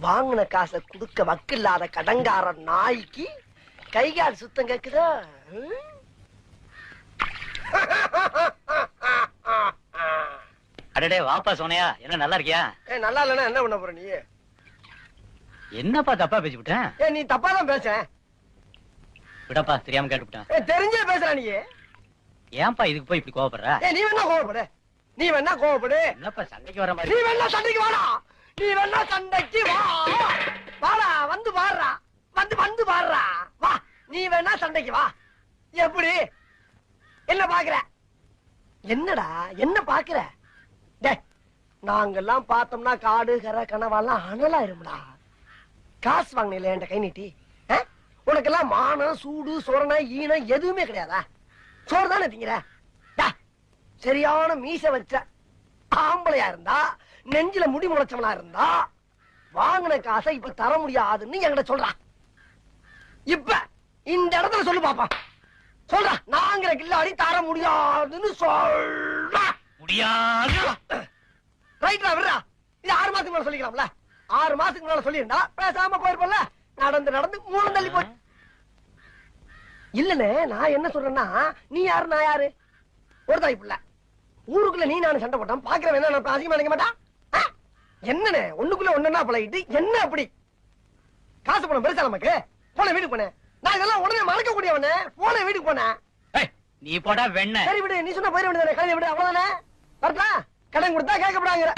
வாங்கின காசை குடுக்க வக்கில்லாத கடங்கார நாய்க்கு கைகால் சுத்தம் கேக்குதா? அடடே வாப்பா சோனையா, என்ன நல்லா இருக்கியா? நல்லா இல்லன்னா என்ன பண்ண போற நீ? என்னப்பா தப்பா பேசிவிட்டேன்? நீ தப்பா தான் பேச. விடப்பா, தெரியாம கேட்டுவிட்டேன். தெரிஞ்சே பேசுற நீ. ஏன்பா இதுக்கு போய் இப்படி கோவப்படுற? நீ வேணா கோவப்படு, நீ வேணா கோவப்படு. என்னப்பா சண்டைக்கு வர மாதிரி? நீ வேணா சண்டைக்கு வாடா, நீ வேணா சண்டைக்கு வா. வாடா, வந்து பாடுறா, வந்து பாடுறா, வா. நீ வேணா சண்டைக்கு வா. எப்படி என்ன பாக்குற? என்னடா என்ன பாக்குற? நாங்கெல்லாம் பார்த்தோம்னா காடு கரை கனவாலாம் அனலாயிரும்டா. காசு வாங்கினீங்களே என் கை நீட்டி. உனக்கெல்லாம் மானம் சூடு சொரணை ஈனம் எதுவுமே கிடையாதா? சோறு தானே திங்கிற? சரியான மீச வச்ச ஆம்பளையா இருந்தா, நெஞ்சில முடி முளைச்சவனா இருந்தா, வாங்கின காசை இப்ப தர முடியாதுன்னு என்கிட்ட சொல்றா. இப்ப இந்த இடத்துல சொல்லு பாப்பா. சொல்றா, நாங்கிற கில்லாடி தர முடியாதுன்னு சொல்றா. முடியாது. ரைட்ரா, விடுறா. இது 6 மாசத்துக்கு மேல சொல்லிக்கலாம்ல. 6 மாசத்துக்கு மேல சொல்லிருந்தா பேசாம போயிருப்பல. நடந்து 3 தள்ளி போய். இல்லனே, நான் என்ன சொல்றேன்னா, நீ யாரு நான் யாரு? ஒரு தாய் புள்ள. ஊருக்குள்ள நீ நானும் சண்டை போட்டோம், பாக்குறவன் என்ன அதிகமா நினைக்க மாட்டான்? என்னன்னு ஒண்ணுக்குள்ள ஒண்ணுன்னா பழகிட்டு என்ன அப்படி? காசு பணம் பெருசா நமக்கு? போன வீட்டுக்கு போனேன். நான் இதெல்லாம் உடனே மறக்க கூடியவனே. போன வீட்டுக்கு போனேன். நீ போடா வெண்ண. சரி விடு, நீ சொன்ன போயிட வேண்டியதானே. கல்வி விடு, அவ்வளவுதானே. கரெக்டா? கடன் கொடுத்தா கேட்கப்படாங்கிற.